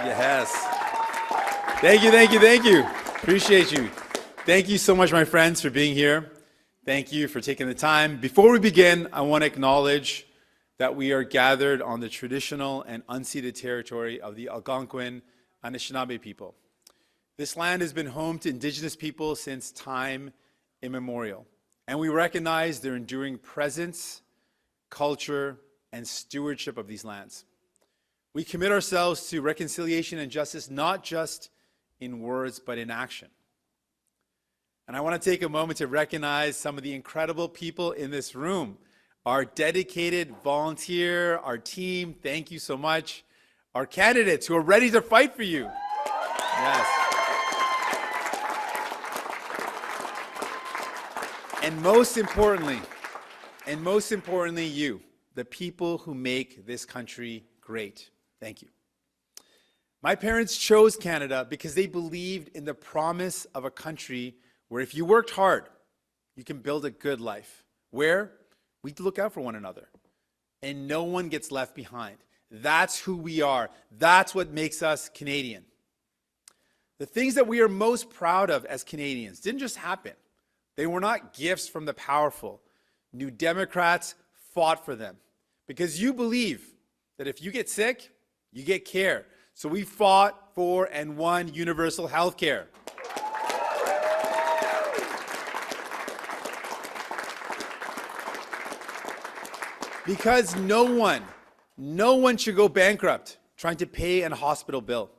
Yes. Thank you. Appreciate you. Thank you so much, my friends, for being here. Thank you for taking the time. Before we begin, I want to acknowledge that we are gathered on the traditional and unceded territory of the Algonquin Anishinaabe people. This land has been home to Indigenous people since time immemorial, and we recognize their enduring presence, culture, and stewardship of these lands. We commit ourselves to reconciliation and justice, not just in words, but in action. And I want to take a moment to recognize some of the incredible people in this room. Our dedicated volunteer, our team, thank you so much. Our candidates who are ready to fight for you. Yes. And most importantly, you, the people who make this country great. Thank you. My parents chose Canada because they believed in the promise of a country where if you worked hard, you can build a good life, where we look out for one another and no one gets left behind. That's who we are. That's what makes us Canadian. The things that we are most proud of as Canadians didn't just happen. They were not gifts from the powerful. New Democrats fought for them because you believe that if you get sick, you get care. So we fought for and won universal health care. Because no one should go bankrupt trying to pay a hospital bill.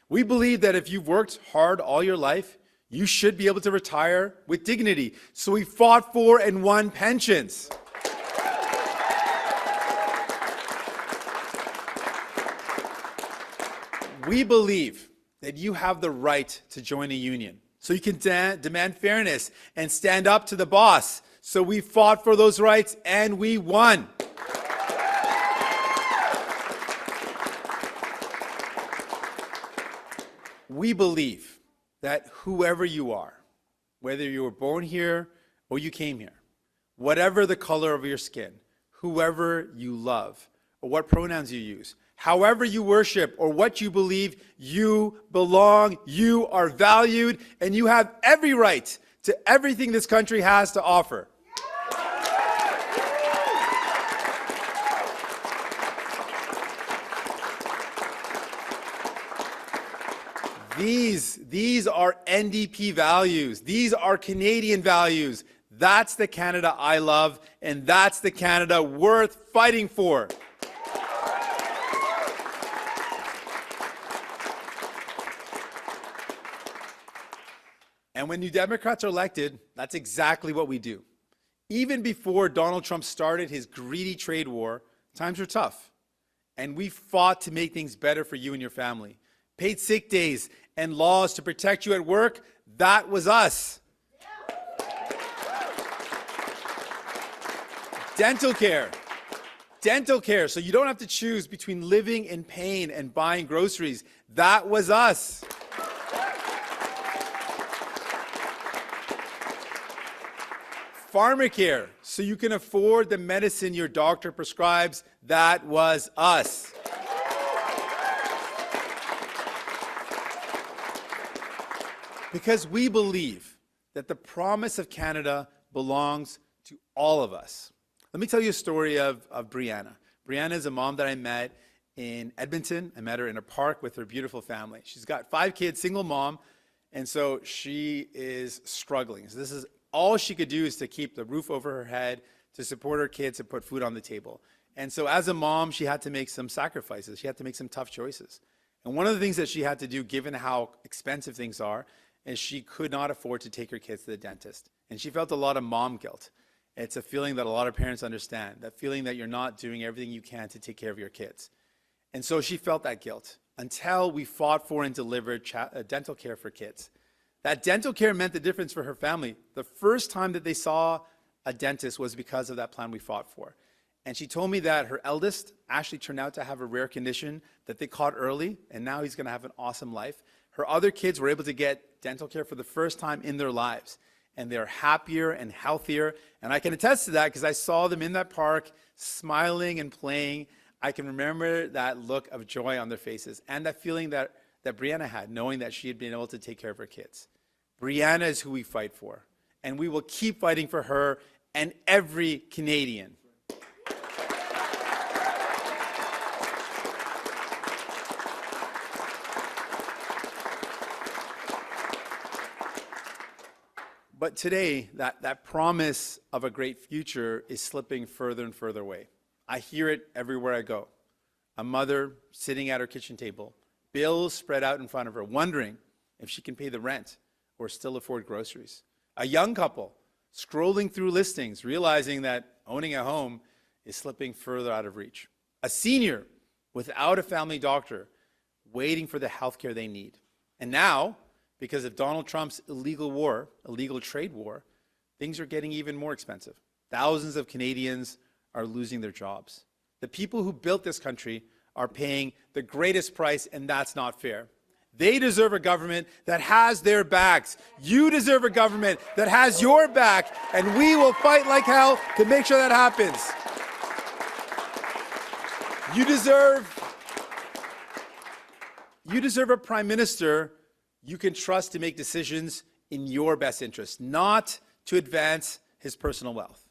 We believe that if you've worked hard all your life, you should be able to retire with dignity. So we fought for and won pensions. We believe that you have the right to join a union, so you can demand fairness and stand up to the boss. So we fought for those rights and we won. We believe that whoever you are, whether you were born here or you came here, whatever the color of your skin, whoever you love, or what pronouns you use, however you worship or what you believe, you belong, you are valued, and you have every right to everything this country has to offer. These are NDP values. These are Canadian values. That's the Canada I love, and that's the Canada worth fighting for. And when New Democrats are elected, that's exactly what we do. Even before Donald Trump started his greedy trade war, times were tough. And we fought to make things better for you and your family. Paid sick days and laws to protect you at work, that was us. Dental care, so you don't have to choose between living in pain and buying groceries, that was us. Pharmacare, so you can afford the medicine your doctor prescribes, that was us. Because we believe that the promise of Canada belongs to all of us. Let me tell you a story of Brianna. Brianna is a mom that I met in Edmonton. I met her in a park with her beautiful family. She's got 5 kids, single mom, and so she is struggling. So this is all she could do is to keep the roof over her head, to support her kids, and put food on the table. And so as a mom, she had to make some sacrifices. She had to make some tough choices. And one of the things that she had to do, given how expensive things are, is she could not afford to take her kids to the dentist. And she felt a lot of mom guilt. It's a feeling that a lot of parents understand, that feeling that you're not doing everything you can to take care of your kids. And so she felt that guilt until we fought for and delivered dental care for kids. That dental care meant the difference for her family. The first time that they saw a dentist was because of that plan we fought for. And she told me that her eldest actually turned out to have a rare condition that they caught early, and now he's going to have an awesome life. Her other kids were able to get dental care for the first time in their lives, and they're happier and healthier. And I can attest to that because I saw them in that park smiling and playing. I can remember that look of joy on their faces and that feeling that Brianna had, knowing that she had been able to take care of her kids. Brianna is who we fight for, and we will keep fighting for her and every Canadian. But today, that promise of a great future is slipping further and further away. I hear it everywhere I go. A mother sitting at her kitchen table, bills spread out in front of her, wondering if she can pay the rent or still afford groceries. A young couple scrolling through listings, realizing that owning a home is slipping further out of reach. A senior without a family doctor, waiting for the health care they need. And now, because of Donald Trump's illegal trade war, things are getting even more expensive. Thousands of Canadians are losing their jobs. The people who built this country are paying the greatest price, and that's not fair. They deserve a government that has their backs. You deserve a government that has your back, and we will fight like hell to make sure that happens. You deserve a prime minister you can trust to make decisions in your best interest, not to advance his personal wealth.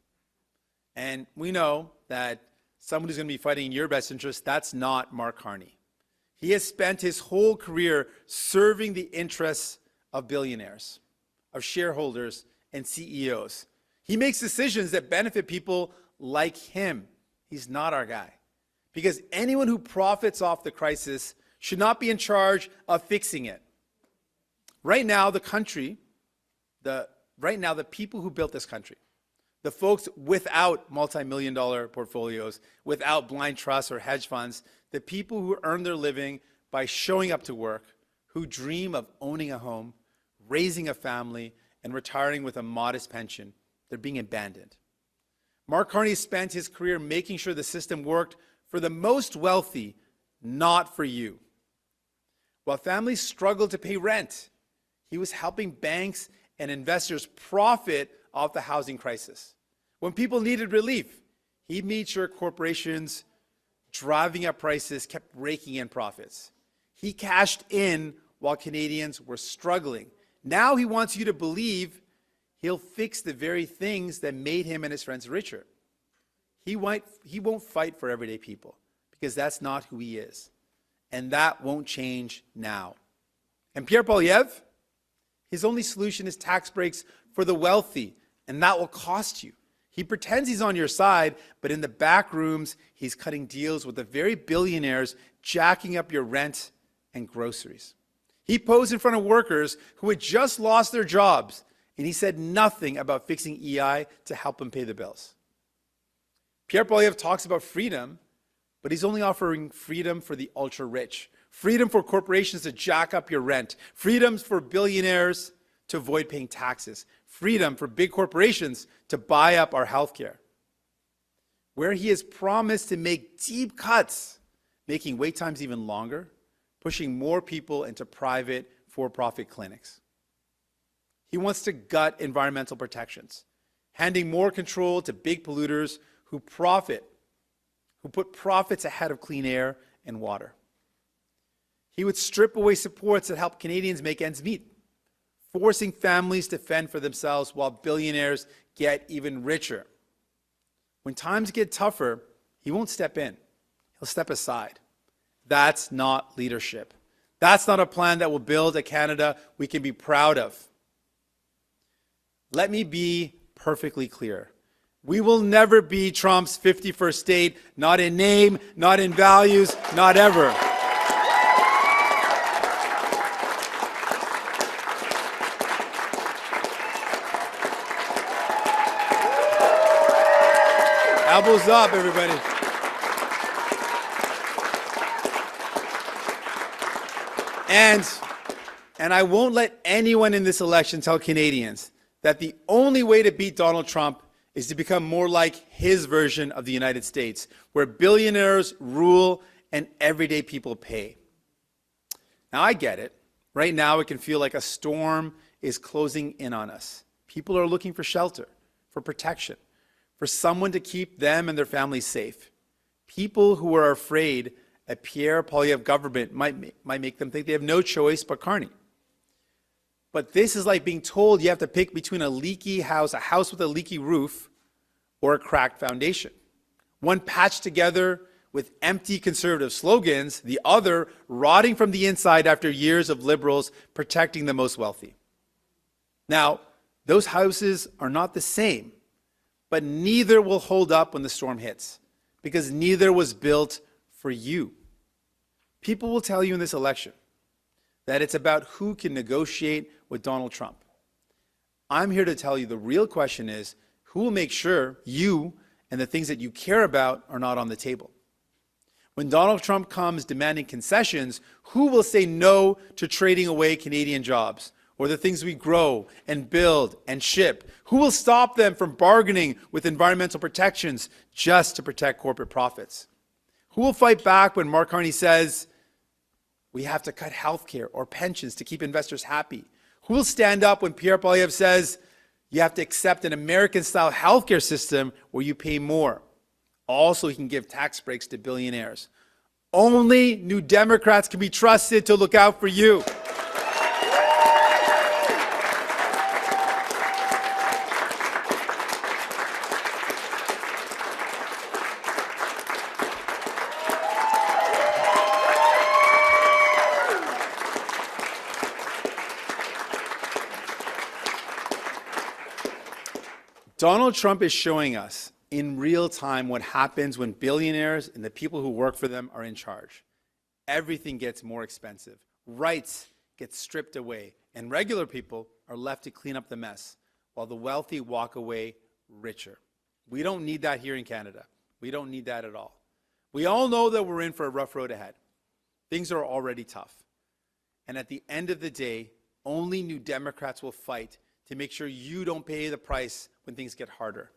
And we know that someone who's going to be fighting in your best interest, that's not Mark Carney. He has spent his whole career serving the interests of billionaires, of shareholders, and CEOs. He makes decisions that benefit people like him. He's not our guy. Because anyone who profits off the crisis should not be in charge of fixing it. Right now, the people who built this country, the folks without multi-million-dollar portfolios, without blind trusts or hedge funds, the people who earn their living by showing up to work, who dream of owning a home, raising a family, and retiring with a modest pension, they're being abandoned. Mark Carney spent his career making sure the system worked for the most wealthy, not for you. While families struggled to pay rent, he was helping banks and investors profit off the housing crisis. When people needed relief, he made sure corporations driving up prices kept raking in profits. He cashed in while Canadians were struggling. Now he wants you to believe he'll fix the very things that made him and his friends richer. He won't fight for everyday people because that's not who he is. And that won't change now. And Pierre Poilievre, his only solution is tax breaks for the wealthy, and that will cost you. He pretends he's on your side, but in the back rooms, he's cutting deals with the very billionaires, jacking up your rent and groceries. He posed in front of workers who had just lost their jobs, and he said nothing about fixing EI to help them pay the bills. Pierre Poilievre talks about freedom, but he's only offering freedom for the ultra-rich. Freedom for corporations to jack up your rent. Freedom for billionaires to avoid paying taxes. Freedom for big corporations to buy up our healthcare. Where he has promised to make deep cuts, making wait times even longer, pushing more people into private for-profit clinics. He wants to gut environmental protections, handing more control to big polluters who put profits ahead of clean air and water. He would strip away supports that help Canadians make ends meet, forcing families to fend for themselves while billionaires get even richer. When times get tougher, he won't step in. He'll step aside. That's not leadership. That's not a plan that will build a Canada we can be proud of. Let me be perfectly clear. We will never be Trump's 51st state, not in name, not in values, not ever. Elbows up, everybody. And I won't let anyone in this election tell Canadians that the only way to beat Donald Trump is to become more like his version of the United States, where billionaires rule and everyday people pay. Now, I get it. Right now, it can feel like a storm is closing in on us. People are looking for shelter, for protection, for someone to keep them and their families safe. People who are afraid a Pierre Poilievre government might make them think they have no choice but Carney. But this is like being told you have to pick between a leaky house, a house with a leaky roof, or a cracked foundation. One patched together with empty conservative slogans, the other rotting from the inside after years of liberals protecting the most wealthy. Now, those houses are not the same, but neither will hold up when the storm hits, because neither was built for you. People will tell you in this election that it's about who can negotiate with Donald Trump. I'm here to tell you the real question is, who will make sure you and the things that you care about are not on the table? When Donald Trump comes demanding concessions, who will say no to trading away Canadian jobs or the things we grow and build and ship? Who will stop them from bargaining with environmental protections just to protect corporate profits? Who will fight back when Mark Carney says we have to cut healthcare or pensions to keep investors happy? Who will stand up when Pierre Poilievre says you have to accept an American-style healthcare system where you pay more? Also, he can give tax breaks to billionaires. Only New Democrats can be trusted to look out for you. Donald Trump is showing us in real time what happens when billionaires and the people who work for them are in charge. Everything gets more expensive. Rights get stripped away, and regular people are left to clean up the mess, while the wealthy walk away richer. We don't need that here in Canada. We don't need that at all. We all know that we're in for a rough road ahead. Things are already tough. And at the end of the day, only New Democrats will fight to make sure you don't pay the price when things get harder.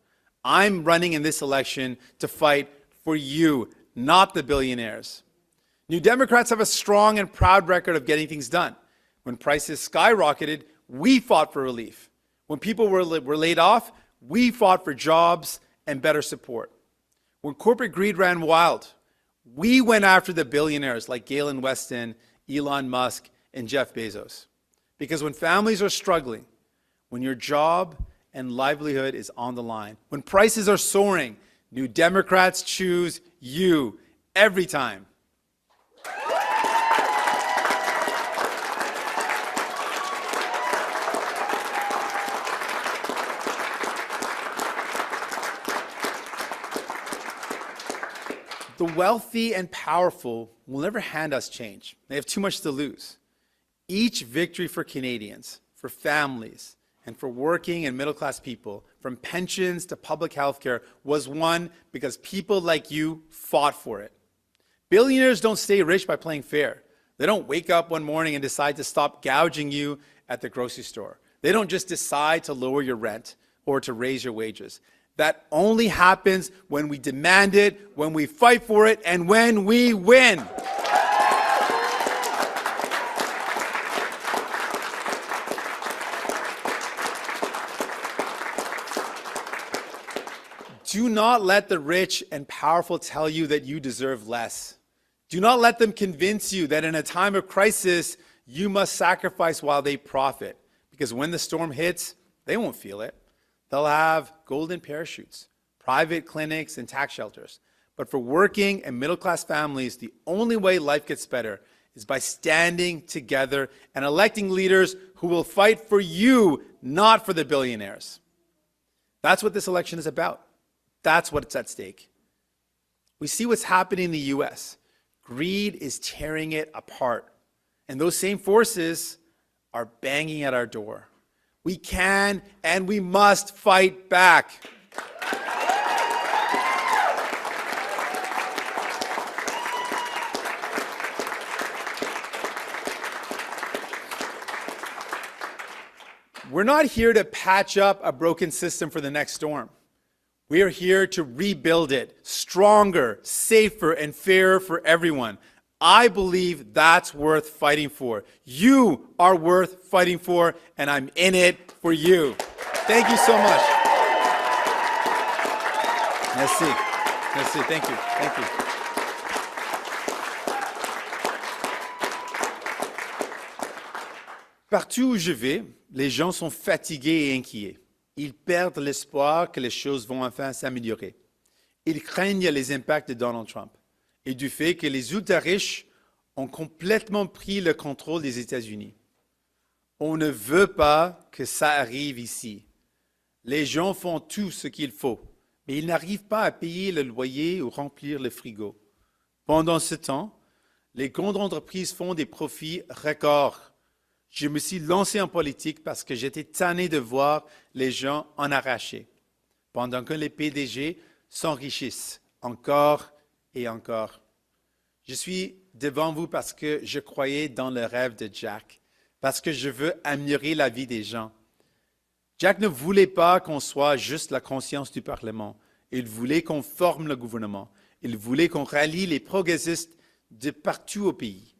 I'm running in this election to fight for you, not the billionaires. New Democrats have a strong and proud record of getting things done. When prices skyrocketed, we fought for relief. When people were laid off, we fought for jobs and better support. When corporate greed ran wild, we went after the billionaires like Galen Weston, Elon Musk, and Jeff Bezos. Because when families are struggling, when your job and livelihood is on the line, when prices are soaring, New Democrats choose you every time. The wealthy and powerful will never hand us change. They have too much to lose. Each victory for Canadians, for families, and for working and middle-class people, from pensions to public health care, was won because people like you fought for it. Billionaires don't stay rich by playing fair. They don't wake up one morning and decide to stop gouging you at the grocery store. They don't just decide to lower your rent or to raise your wages. That only happens when we demand it, when we fight for it, and when we win. Do not let the rich and powerful tell you that you deserve less. Do not let them convince you that in a time of crisis, you must sacrifice while they profit. Because when the storm hits, they won't feel it. They'll have golden parachutes, private clinics, and tax shelters. But for working and middle-class families, the only way life gets better is by standing together and electing leaders who will fight for you, not for the billionaires. That's what this election is about. That's what's at stake. We see what's happening in the U.S. Greed is tearing it apart. And those same forces are banging at our door. We can and we must fight back. We're not here to patch up a broken system for the next storm. We are here to rebuild it, stronger, safer, and fairer for everyone. I believe that's worth fighting for. You are worth fighting for, and I'm in it for you. Thank you so much. Merci. Merci, thank you, thank you. Partout où je vais, les gens sont fatigués et inquiets. Ils perdent l'espoir que les choses vont enfin s'améliorer. Ils craignent les impacts de Donald Trump et du fait que les ultra-riches ont complètement pris le contrôle des États-Unis. On ne veut pas que ça arrive ici. Les gens font tout ce qu'il faut, mais ils n'arrivent pas à payer le loyer ou remplir le frigo. Pendant ce temps, les grandes entreprises font des profits records. Je me suis lancé en politique parce que j'étais tanné de voir les gens en arracher, pendant que les PDG s'enrichissent encore et encore. Je suis devant vous parce que je croyais dans le rêve de Jack, parce que je veux améliorer la vie des gens. Jack ne voulait pas qu'on soit juste la conscience du Parlement. Il voulait qu'on forme le gouvernement. Il voulait qu'on rallie les progressistes de partout au pays,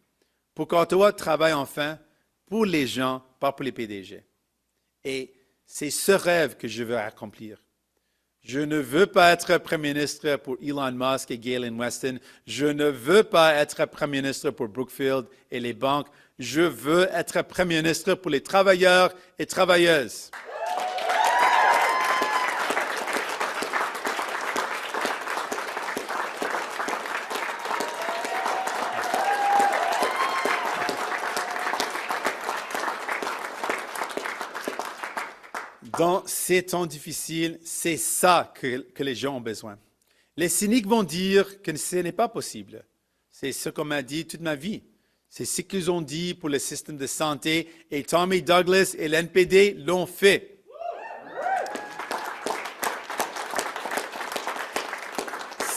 pour qu'Ottawa travaille enfin pour les gens, pas pour les PDG. Et c'est ce rêve que je veux accomplir. Je ne veux pas être Premier ministre pour Elon Musk et Galen Weston. Je ne veux pas être Premier ministre pour Brookfield et les banques. Je veux être Premier ministre pour les travailleurs et travailleuses. Dans ces temps difficiles, c'est ça que les gens ont besoin. Les cyniques vont dire que ce n'est pas possible. C'est ce qu'on m'a dit toute ma vie. C'est ce qu'ils ont dit pour le système de santé et Tommy Douglas et l'NPD l'ont fait.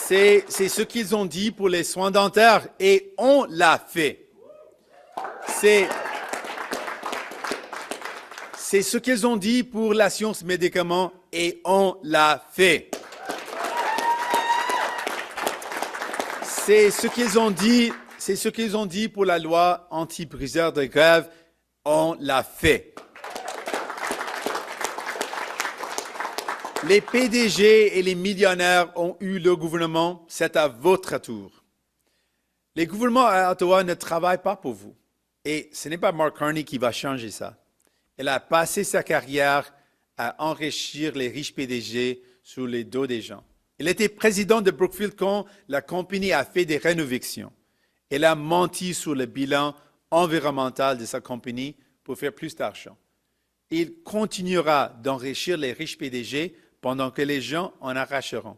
C'est ce qu'ils ont dit pour les soins dentaires et on l'a fait. C'est ce qu'ils ont dit pour la science médicaments et on l'a fait. C'est ce qu'ils ont dit pour la loi anti-briseur de grève, on l'a fait. Les PDG et les millionnaires ont eu le gouvernement, c'est à votre tour. Les gouvernements à Ottawa ne travaillent pas pour vous. Et ce n'est pas Mark Carney qui va changer ça. Elle a passé sa carrière à enrichir les riches PDG sur les dos des gens. Elle était présidente de Brookfield quand la compagnie a fait des rénovations. Elle a menti sur le bilan environnemental de sa compagnie pour faire plus d'argent. Il continuera d'enrichir les riches PDG pendant que les gens en arracheront.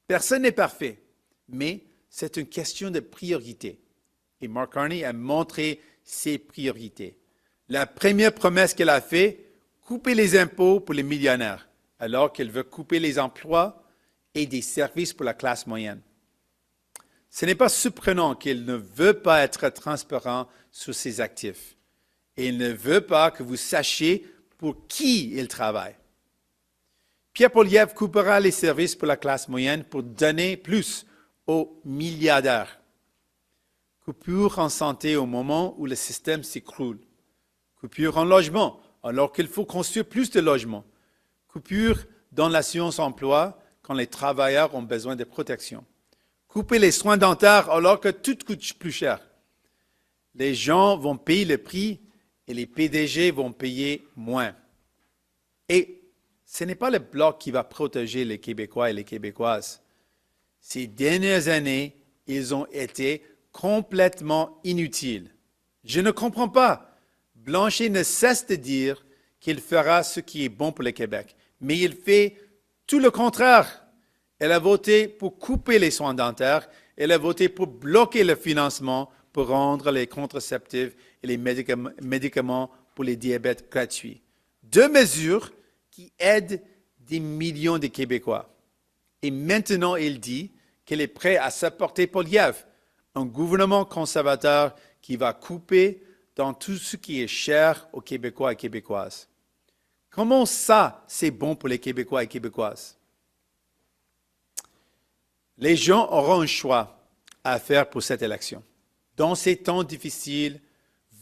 Personne n'est parfait, mais c'est une question de priorité. Et Mark Carney a montré ses priorités. La première promesse qu'elle a faite, couper les impôts pour les millionnaires, alors qu'elle veut couper les emplois et des services pour la classe moyenne. Ce n'est pas surprenant qu'elle ne veut pas être transparent sur ses actifs. Et elle ne veut pas que vous sachiez pour qui il travaille. Pierre Poilievre coupera les services pour la classe moyenne pour donner plus aux milliardaires. Coupure en santé au moment où le système s'écroule. Coupure en logement, alors qu'il faut construire plus de logements. Coupure dans l'assurance-emploi quand les travailleurs ont besoin de protection. Couper les soins dentaires alors que tout coûte plus cher. Les gens vont payer le prix et les PDG vont payer moins. Et ce n'est pas le Bloc qui va protéger les Québécois et les Québécoises. Ces dernières années, ils ont été complètement inutiles. Je ne comprends pas. Blanchet ne cesse de dire qu'il fera ce qui est bon pour le Québec, mais il fait tout le contraire. Elle a voté pour couper les soins dentaires, elle a voté pour bloquer le financement pour rendre les contraceptifs et les médicaments pour les diabètes gratuits. Deux mesures qui aident des millions de Québécois. Et maintenant, il dit qu'elle est prête à supporter Poilievre, un gouvernement conservateur qui va couper dans tout ce qui est cher aux Québécois et Québécoises. Comment ça, c'est bon pour les Québécois et Québécoises? Les gens auront un choix à faire pour cette élection. Dans ces temps difficiles,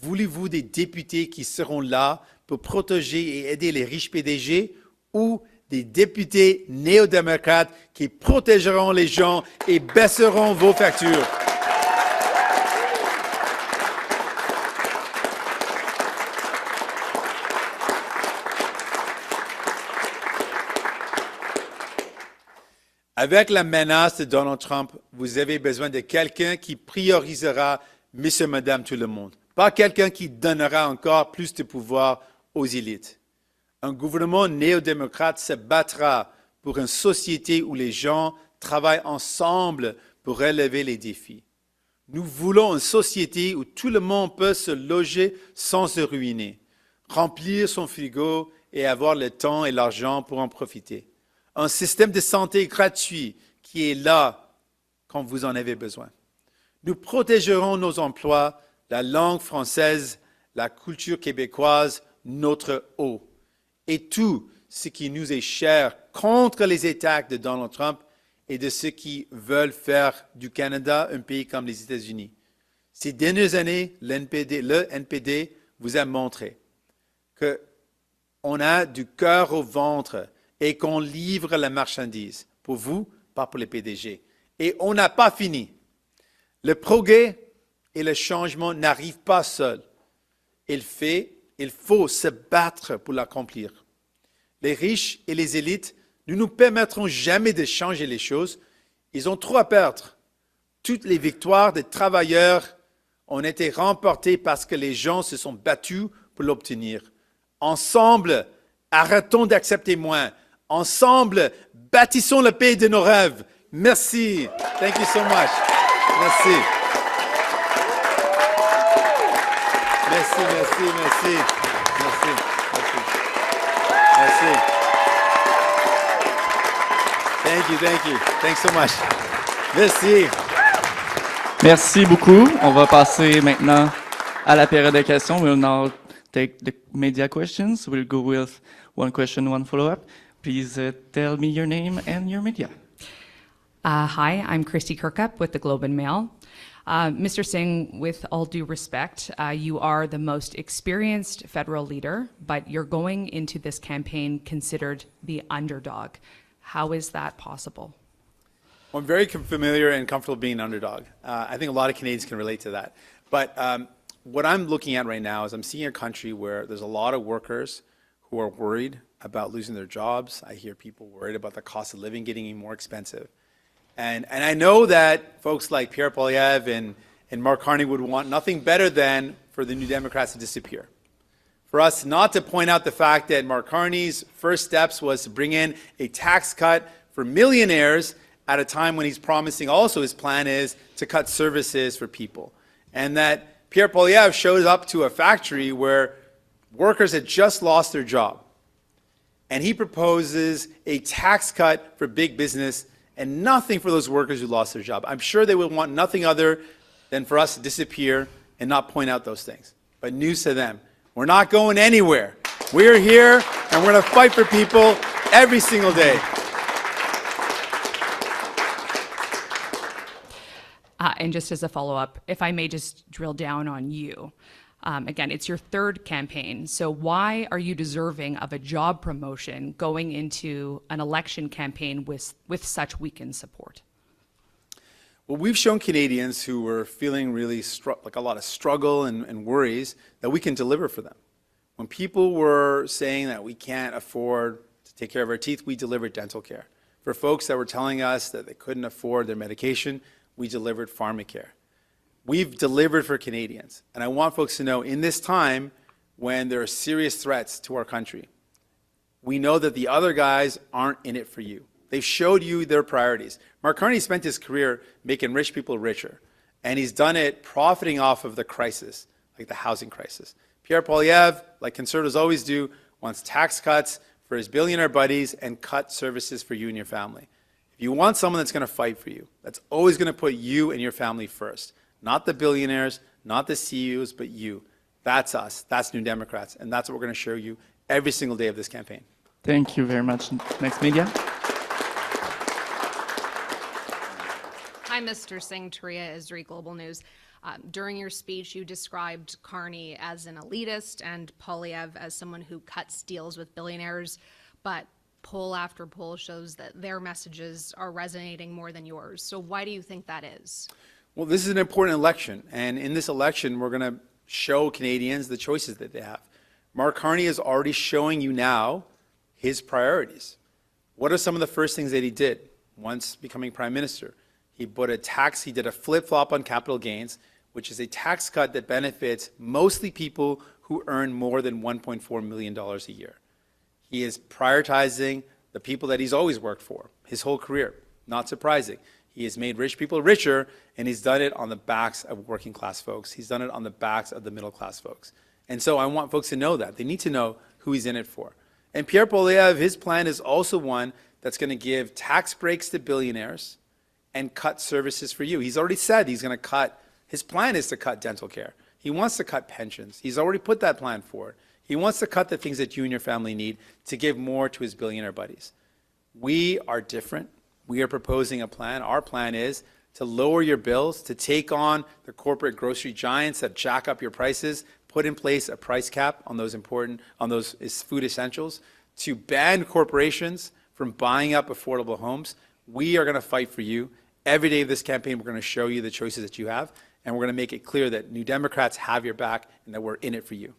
voulez-vous des députés qui seront là pour protéger et aider les riches PDG ou des députés néo-démocrates qui protégeront les gens et baisseront vos factures. Avec la menace de Donald Trump, vous avez besoin de quelqu'un qui priorisera Monsieur, Madame, tout le monde. Pas quelqu'un qui donnera encore plus de pouvoir aux élites. Un gouvernement néo-démocrate se battra pour une société où les gens travaillent ensemble pour relever les défis. Nous voulons une société où tout le monde peut se loger sans se ruiner, remplir son frigo et avoir le temps et l'argent pour en profiter. Un système de santé gratuit qui est là quand vous en avez besoin. Nous protégerons nos emplois, la langue française, la culture québécoise, notre eau et tout ce qui nous est cher contre les attaques de Donald Trump et de ceux qui veulent faire du Canada un pays comme les États-Unis. Ces dernières années, le NPD vous a montré qu'on a du cœur au ventre et qu'on livre la marchandise. Pour vous, pas pour les PDG. Et on n'a pas fini. Le progrès et le changement n'arrivent pas seuls. Il faut se battre pour l'accomplir. Les riches et les élites ne nous permettront jamais de changer les choses. Ils ont trop à perdre. Toutes les victoires des travailleurs ont été remportées parce que les gens se sont battus pour l'obtenir. Ensemble, arrêtons d'accepter moins. Ensemble, bâtissons le pays de nos rêves. Merci. Thank you so much. Merci. Merci, merci, merci. Merci, merci. Merci. Thank you. Thanks so much. Merci. Merci beaucoup. On va passer maintenant à la période de questions. We'll now take the media questions. We'll go with one question, one follow-up. Please tell me your name and your media. Hi, I'm Christy Kirkup with the Globe and Mail. Mr. Singh, with all due respect, you are the most experienced federal leader, but you're going into this campaign considered the underdog. How is that possible? Well, I'm very familiar and comfortable being an underdog. I think a lot of Canadians can relate to that. But what I'm looking at right now is I'm seeing a country where there's a lot of workers who are worried about losing their jobs. I hear people worried about the cost of living getting more expensive. And I know that folks like Pierre Poilievre and Mark Carney would want nothing better than for the New Democrats to disappear. For us not to point out the fact that Mark Carney's first steps was to bring in a tax cut for millionaires at a time when he's promising also his plan is to cut services for people. And that Pierre Poilievre shows up to a factory where workers had just lost their job. And he proposes a tax cut for big business and nothing for those workers who lost their job. I'm sure they would want nothing other than for us to disappear and not point out those things. But news to them, we're not going anywhere. We're here and we're going to fight for people every single day. And just as a follow-up, if I may just drill down on you. Again, it's your third campaign, so why are you deserving of a job promotion going into an election campaign with such weakened support? Well, we've shown Canadians who were feeling really like a lot of struggle and worries that we can deliver for them. When people were saying that we can't afford to take care of our teeth, we delivered dental care. For folks that were telling us that they couldn't afford their medication, we delivered pharmacare. We've delivered for Canadians. And I want folks to know, in this time when there are serious threats to our country, we know that the other guys aren't in it for you. They've showed you their priorities. Mark Carney spent his career making rich people richer, and he's done it profiting off of the crisis, like the housing crisis. Pierre Poilievre, like Conservatives always do, wants tax cuts for his billionaire buddies and cut services for you and your family. If you want someone that's going to fight for you, that's always going to put you and your family first. Not the billionaires, not the CEOs, but you. That's us. That's New Democrats. And that's what we're going to show you every single day of this campaign. Thank you very much. Next media. Hi, Mr. Singh, Taria Isri, Global News. During your speech, you described Carney as an elitist and Poilievre as someone who cuts deals with billionaires. But poll after poll shows that their messages are resonating more than yours. So why do you think that is? Well, this is an important election, and in this election, we're going to show Canadians the choices that they have. Mark Carney is already showing you now his priorities. What are some of the first things that he did once becoming Prime Minister? He did a flip-flop on capital gains, which is a tax cut that benefits mostly people who earn more than $1.4 million a year. He is prioritizing the people that he's always worked for, his whole career. Not surprising. He has made rich people richer, and he's done it on the backs of working class folks. He's done it on the backs of the middle class folks. And so I want folks to know that. They need to know who he's in it for. And Pierre Poilievre, his plan is also one that's going to give tax breaks to billionaires and cut services for you. He's already said he's going to cut, his plan is to cut dental care. He wants to cut pensions. He's already put that plan forward. He wants to cut the things that you and your family need to give more to his billionaire buddies. We are different. We are proposing a plan. Our plan is to lower your bills, to take on the corporate grocery giants that jack up your prices, put in place a price cap on those food essentials, to ban corporations from buying up affordable homes. We are going to fight for you. Every day of this campaign, we're going to show you the choices that you have, and we're going to make it clear that New Democrats have your back and that we're in it for you.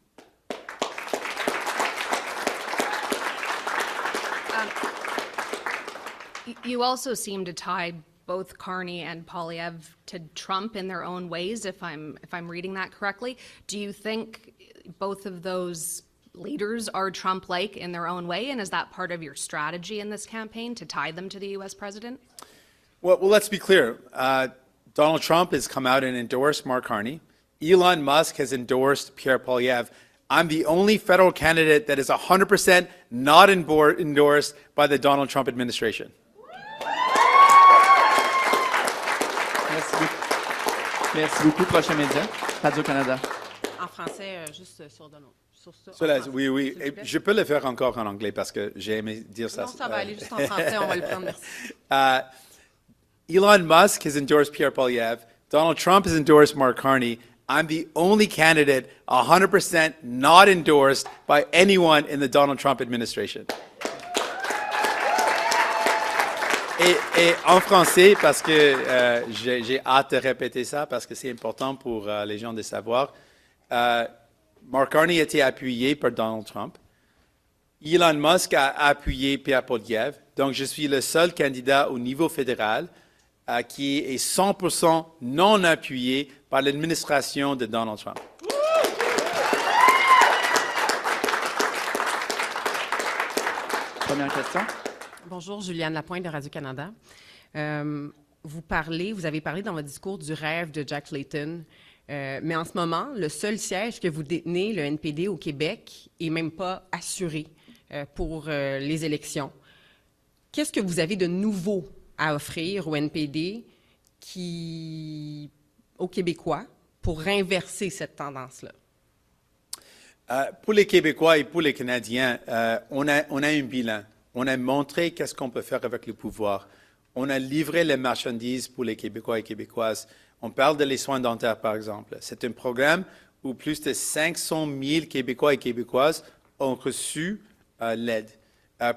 You also seem to tie both Carney and Poilievre to Trump in their own ways, if I'm reading that correctly. Do you think both of those leaders are Trump-like in their own way, and is that part of your strategy in this campaign, to tie them to the U.S. president? Well, let's be clear. Donald Trump has come out and endorsed Mark Carney. Elon Musk has endorsed Pierre Poilievre. I'm the only federal candidate that is 100% not endorsed by the Donald Trump administration. Merci beaucoup. Prochain média, Radio-Canada. En français, juste sur Donald. Cela, oui, oui. Et je peux le faire encore en anglais parce que j'ai aimé dire ça. Non, ça va aller juste en français, on va le prendre, merci. Elon Musk has endorsed Pierre Poilievre. Donald Trump has endorsed Mark Carney. I'm the only candidate 100% not endorsed by anyone in the Donald Trump administration. Et en français, parce que j'ai hâte de répéter ça, parce que c'est important pour les gens de savoir, Mark Carney a été appuyé par Donald Trump. Elon Musk a appuyé Pierre Poilievre. Donc, je suis le seul candidat au niveau fédéral qui est 100% non appuyé par l'administration de Donald Trump. Première question. Bonjour, Juliane Lapointe de Radio-Canada. Vous avez parlé dans votre discours du rêve de Jack Layton, mais en ce moment, le seul siège que vous détenez, le NPD au Québec, n'est même pas assuré pour les élections. Qu'est-ce que vous avez de nouveau à offrir au NPD aux Québécois pour inverser cette tendance-là? Pour les Québécois et pour les Canadiens, on a un bilan. On a montré qu'est-ce qu'on peut faire avec le pouvoir. On a livré les marchandises pour les Québécois et Québécoises. On parle les soins dentaires, par exemple. C'est un programme où plus de 500 000 Québécois et Québécoises ont reçu l'aide.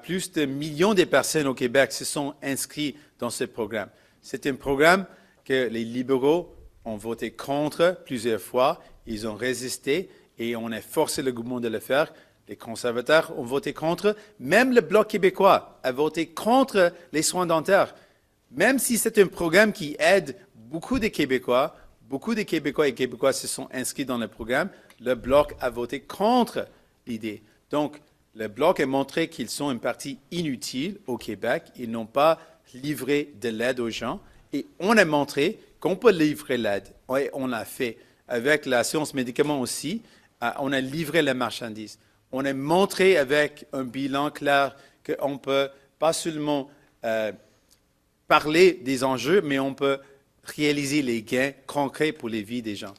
Plus de millions de personnes au Québec se sont inscrits dans ce programme. C'est un programme que les libéraux ont voté contre plusieurs fois. Ils ont résisté et on a forcé le gouvernement de le faire. Les conservateurs ont voté contre. Même le Bloc québécois a voté contre les soins dentaires. Même si c'est un programme qui aide beaucoup de Québécois et Québécoises se sont inscrits dans le programme, le Bloc a voté contre l'idée. Donc, le Bloc a montré qu'ils sont un parti inutile au Québec. Ils n'ont pas livré de l'aide aux gens. Et on a montré qu'on peut livrer l'aide. Et on l'a fait. Avec l'assurance médicaments aussi, on a livré les marchandises. On a montré avec un bilan clair qu'on peut pas seulement parler des enjeux, mais on peut réaliser les gains concrets pour les vies des gens.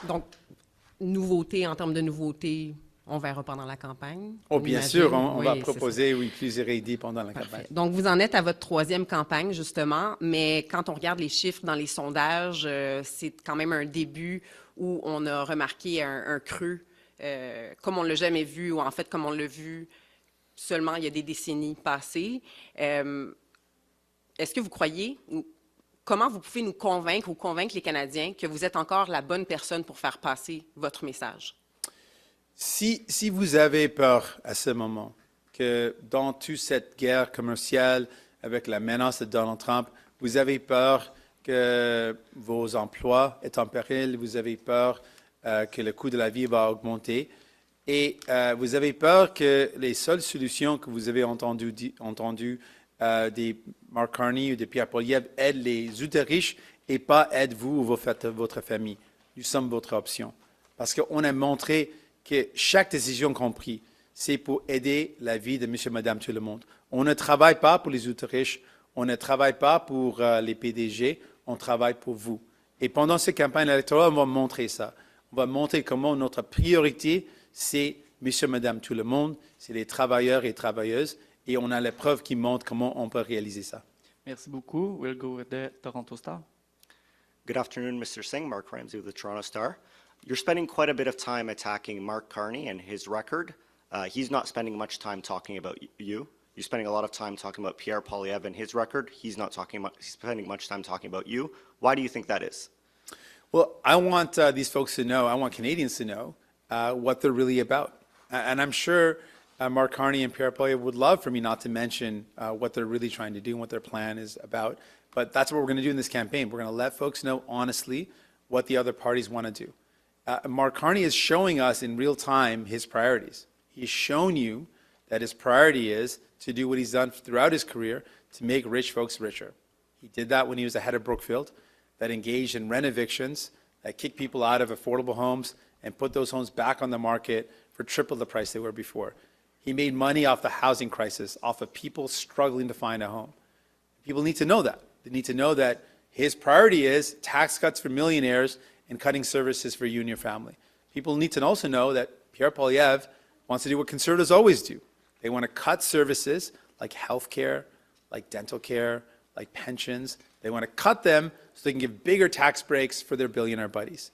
Donc, nouveauté, en termes de nouveauté, on verra pendant la campagne. Oh, on bien imagine. sûr, on va Oui, c'est proposer plusieurs idées pendant la ça. Parfait. campagne. Donc, vous en êtes à votre 3e campagne, justement, mais quand on regarde les chiffres dans les sondages, c'est quand même un début où on a remarqué un creux, comme on ne l'a jamais vu, ou en fait, comme on l'a vu seulement il y a des décennies passées. Est-ce que vous croyez, ou comment vous pouvez nous convaincre ou convaincre les Canadiens que vous êtes encore la bonne personne pour faire passer votre message? Si vous avez peur à ce moment que dans toute cette guerre commerciale avec la menace de Donald Trump, vous avez peur que vos emplois est en péril, vous avez peur que le coût de la vie va augmenter et vous avez peur que les seules solutions que vous avez entendues des Mark Carney ou de Pierre Poilievre aident les ultra-riches et pas aident vous ou votre famille. Nous sommes votre option. Parce qu'on a montré que chaque décision qu'on prend, c'est pour aider la vie de monsieur, madame, tout le monde. On ne travaille pas pour les ultra-riches, on ne travaille pas pour les PDG, on travaille pour vous. Et pendant cette campagne électorale, on va montrer ça. On va montrer comment notre priorité, c'est monsieur, madame, tout le monde, c'est les travailleurs et travailleuses, et on a les preuves qui montrent comment on peut réaliser ça. Merci beaucoup. We'll go with the Toronto Star. Good afternoon, Mr. Singh. Mark Ramsey with the Toronto Star. You're spending quite a bit of time attacking Mark Carney and his record. He's not spending much time talking about you. You're spending a lot of time talking about Pierre Poilievre and his record. He's spending much time talking about you. Why do you think that is? Well, I want these folks to know, I want Canadians to know what they're really about. And I'm sure Mark Carney and Pierre Poilievre would love for me not to mention what they're really trying to do and what their plan is about. But that's what we're going to do in this campaign. We're going to let folks know honestly what the other parties want to do. Mark Carney is showing us in real time his priorities. He's shown you that his priority is to do what he's done throughout his career to make rich folks richer. He did that when he was ahead of Brookfield, that engaged in rent evictions, that kicked people out of affordable homes and put those homes back on the market for triple the price they were before. He made money off the housing crisis, off of people struggling to find a home. People need to know that. They need to know that his priority is tax cuts for millionaires and cutting services for you and your family. People need to also know that Pierre Poilievre wants to do what conservatives always do. They want to cut services like health care, like dental care, like pensions. They want to cut them so they can give bigger tax breaks for their billionaire buddies.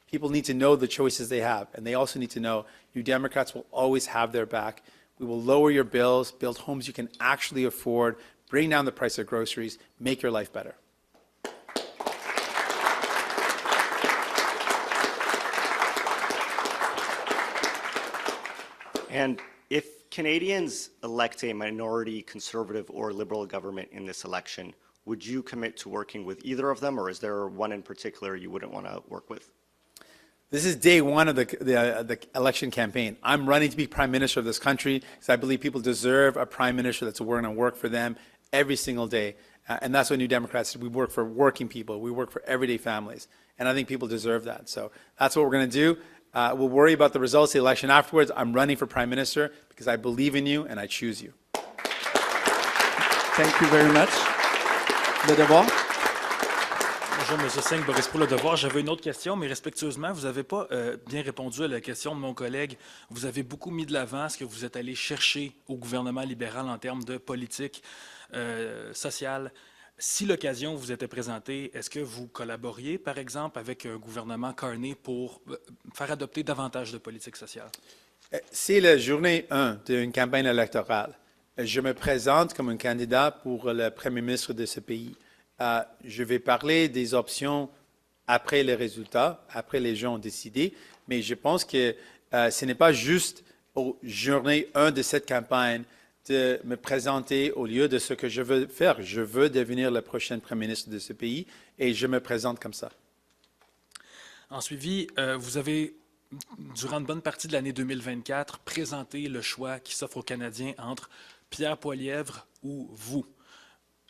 People need to know the choices they have, and they also need to know you Democrats will always have their back. We will lower your bills, build homes you can actually afford, bring down the price of groceries, make your life better. And if Canadians elect a minority conservative or liberal government in this election, would you commit to working with either of them, or is there one in particular you wouldn't want to work with? This is day one of the election campaign. I'm running to be Prime Minister of this country because I believe people deserve a Prime Minister that's going to work for them every single day. And that's what New Democrats do. We work for working people. We work for everyday families. And I think people deserve that. So that's what we're going to do. We'll worry about the results of the election afterwards. I'm running for Prime Minister because I believe in you and I choose you. Thank you very much. Le devoir. Bonjour, M. Singh, Boris pour Le Devoir. J'avais une autre question, mais respectueusement, vous n'avez pas bien répondu à la question de mon collègue. Vous avez beaucoup mis de l'avant ce que vous êtes allé chercher au gouvernement libéral en termes de politique sociale. Si l'occasion vous était présentée, est-ce que vous collaboriez, par exemple, avec un gouvernement Carney pour faire adopter davantage de politique sociale? C'est la journée 1 d'une campagne électorale. Je me présente comme un candidat pour le Premier ministre de ce pays. Je vais parler des options après les résultats, après les gens ont décidé, mais je pense que ce n'est pas juste aux journées 1 de cette campagne de me présenter au lieu de ce que je veux faire. Je veux devenir le prochain Premier ministre de ce pays et je me présente comme ça. En suivi, vous avez, durant une bonne partie de l'année 2024, présenté le choix qui s'offre aux Canadiens entre Pierre Poilievre ou vous.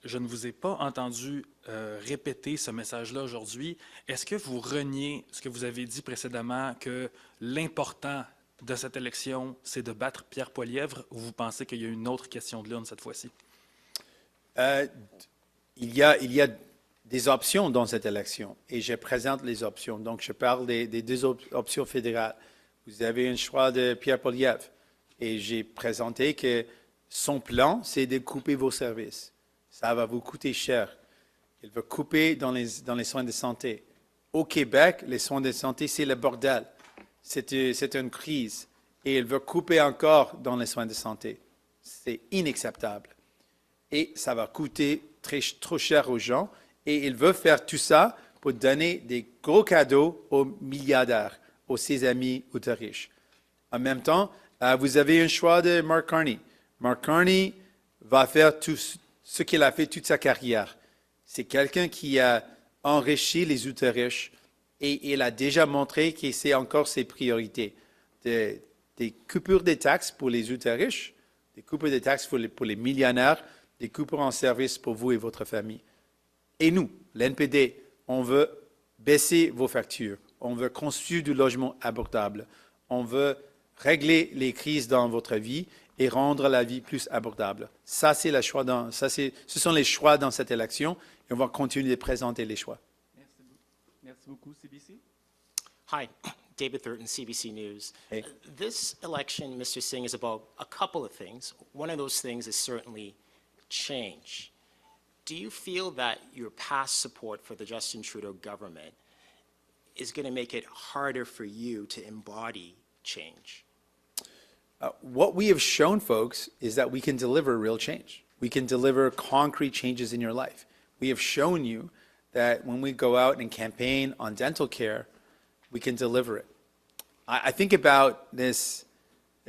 Je ne vous ai pas entendu répéter ce message-là aujourd'hui. Est-ce que vous reniez ce que vous avez dit précédemment, que l'important de cette élection, c'est de battre Pierre Poilievre, ou vous pensez qu'il y a une autre question de l'urne cette fois-ci? Il y a des options dans cette élection et je présente les options. Donc, je parle des deux options fédérales. vous avez un choix de Pierre Poilievre. Et j'ai présenté que son plan, c'est de couper vos services. Ça va vous coûter cher. Il veut couper dans les soins de santé. Au Québec, les soins de santé, c'est le bordel. C'est une crise. Et il veut couper encore dans les soins de santé. C'est inacceptable. Et ça va coûter trop cher aux gens. Et il veut faire tout ça pour donner des gros cadeaux aux milliardaires, aux ses amis ultra-riches. En même temps, vous avez un choix de Mark Carney. Mark Carney va faire tout ce qu'il a fait toute sa carrière. C'est quelqu'un qui a enrichi les ultra-riches et il a déjà montré que c'est encore ses priorités. Des coupures de taxes pour les ultra-riches, des coupures de taxes pour les millionnaires, des coupures en service pour vous et votre famille. Et nous, l'NPD, on veut baisser vos factures, on veut construire du logement abordable, on veut régler les crises dans votre vie et rendre la vie plus abordable. Ça, c'est le choix ce sont les choix dans cette élection et on va continuer de présenter les choix. Merci beaucoup, CBC. Hi, David Thurton, CBC News. Hey. This election, Mr. Singh, is about a couple of things. One of those things is certainly change. Do you feel that your past support for the Justin Trudeau government is going to make it harder for you to embody change? What we have shown folks is that we can deliver real change. We can deliver concrete changes in your life. We have shown you that when we go out and campaign on dental care, we can deliver it. I think about this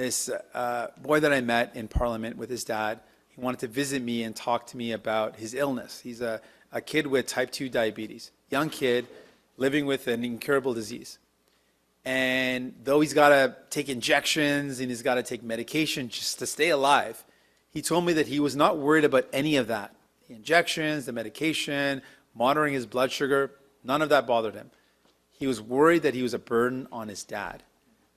boy that I met in Parliament with his dad. He wanted to visit me and talk to me about his illness. He's a kid with type 2 diabetes, young kid living with an incurable disease. And though he's got to take injections and he's got to take medication just to stay alive, he told me that he was not worried about any of that. The injections, the medication, monitoring his blood sugar, none of that bothered him. He was worried that he was a burden on his dad.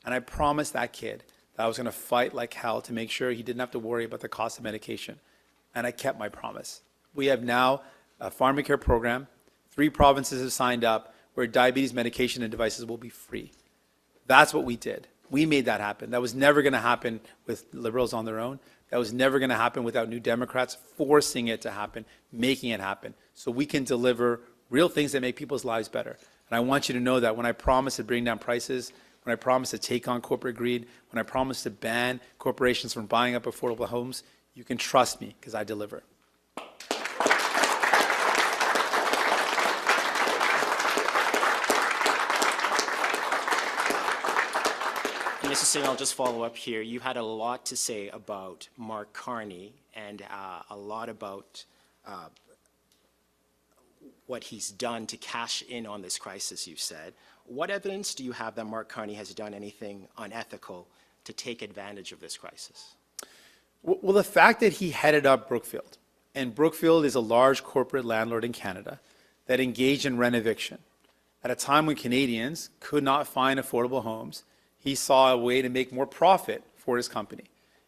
And I promised that kid that I was going to fight like hell to make sure he didn't have to worry about the cost of medication. And I kept my promise. We have now a pharmacare program. 3 provinces have signed up where diabetes medication and devices will be free. That's what we did. We made that happen. That was never going to happen with Liberals on their own. That was never going to happen without New Democrats forcing it to happen, making it happen. So we can deliver real things that make people's lives better. And I want you to know that when I promise to bring down prices, when I promise to take on corporate greed, when I promise to ban corporations from buying up affordable homes, you can trust me because I deliver. Mr. Singh, I'll just follow up here. You had a lot to say about Mark Carney and a lot about what he's done to cash in on this crisis, you said. What evidence do you have that Mark Carney has done anything unethical to take advantage of this crisis? Well, the fact that he headed up Brookfield, and Brookfield is a large corporate landlord in Canada that engaged in rent eviction. At a time when Canadians could not find affordable homes, he saw a way to make more profit for his company.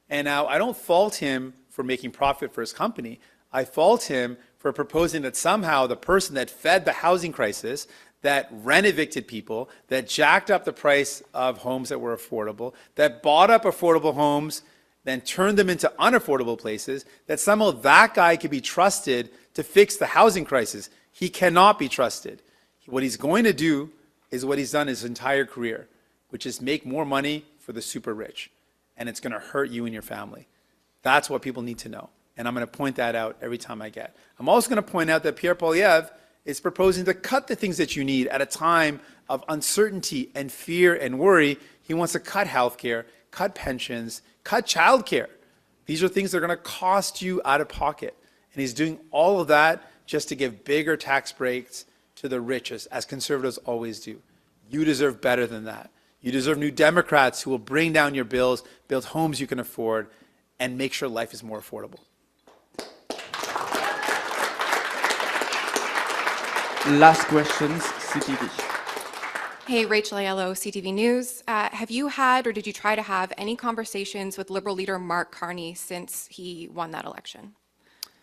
And now I don't fault him for making profit for his company. I fault him for proposing that somehow the person that fed the housing crisis, that rent evicted people, that jacked up the price of homes that were affordable, that bought up affordable homes, then turned them into unaffordable places, that somehow that guy could be trusted to fix the housing crisis. He cannot be trusted. What he's going to do is what he's done his entire career, which is make more money for the super rich. And it's going to hurt you and your family. That's what people need to know. And I'm going to point that out every time I get. I'm also going to point out that Pierre Poilievre is proposing to cut the things that you need at a time of uncertainty and fear and worry. He wants to cut healthcare, cut pensions, cut childcare. These are things that are going to cost you out of pocket. And he's doing all of that just to give bigger tax breaks to the richest, as conservatives always do. You deserve better than that. You deserve New Democrats who will bring down your bills, build homes you can afford, and make sure life is more affordable. Last questions, CTV. Hey, Rachel Aiello, CTV News. Have you had or did you try to have any conversations with Liberal leader Mark Carney since he won that election?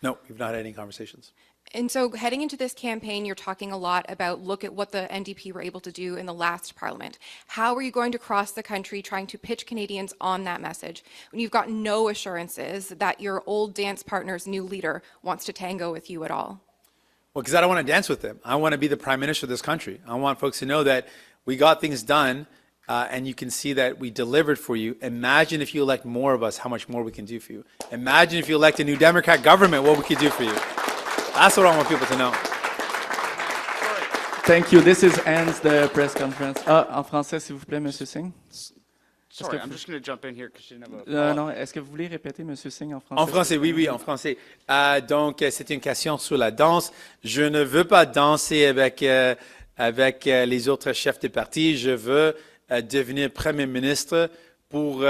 No, we've not had any conversations. And so heading into this campaign, you're talking a lot about look at what the NDP were able to do in the last parliament. How are you going to cross the country trying to pitch Canadians on that message when you've got no assurances that your old dance partner's new leader wants to tango with you at all? Well, because I don't want to dance with them. I want to be the prime minister of this country. I want folks to know that we got things done, and you can see that we delivered for you. Imagine if you elect more of us, how much more we can do for you. Imagine if you elect a new Democrat government, what we could do for you. That's what I want people to know. Thank you. This ends the press conference. En français, s'il vous plaît, Monsieur Singh. Sorry, I'm just going to jump in here because you never. Non, est-ce que vous voulez répéter, Monsieur Singh, en français? En français, oui, en français. Donc, c'est une question sur la danse. Je ne veux pas danser avec les autres chefs de parti. Je veux devenir Premier ministre pour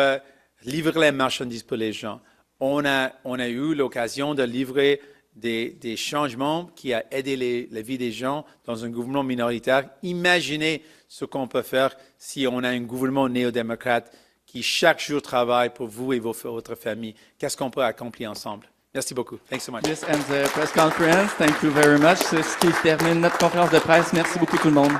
livrer les marchandises pour les gens. On a eu l'occasion de livrer des changements qui ont aidé la vie des gens dans un gouvernement minoritaire. Imaginez ce qu'on peut faire si on a un gouvernement néo-démocrate qui chaque jour travaille pour vous et votre famille. Qu'est-ce qu'on peut accomplir ensemble? Merci beaucoup. Thanks so much. This ends the press conference. Thank you very much. C'est ce qui termine notre conférence de presse. Merci beaucoup tout le monde.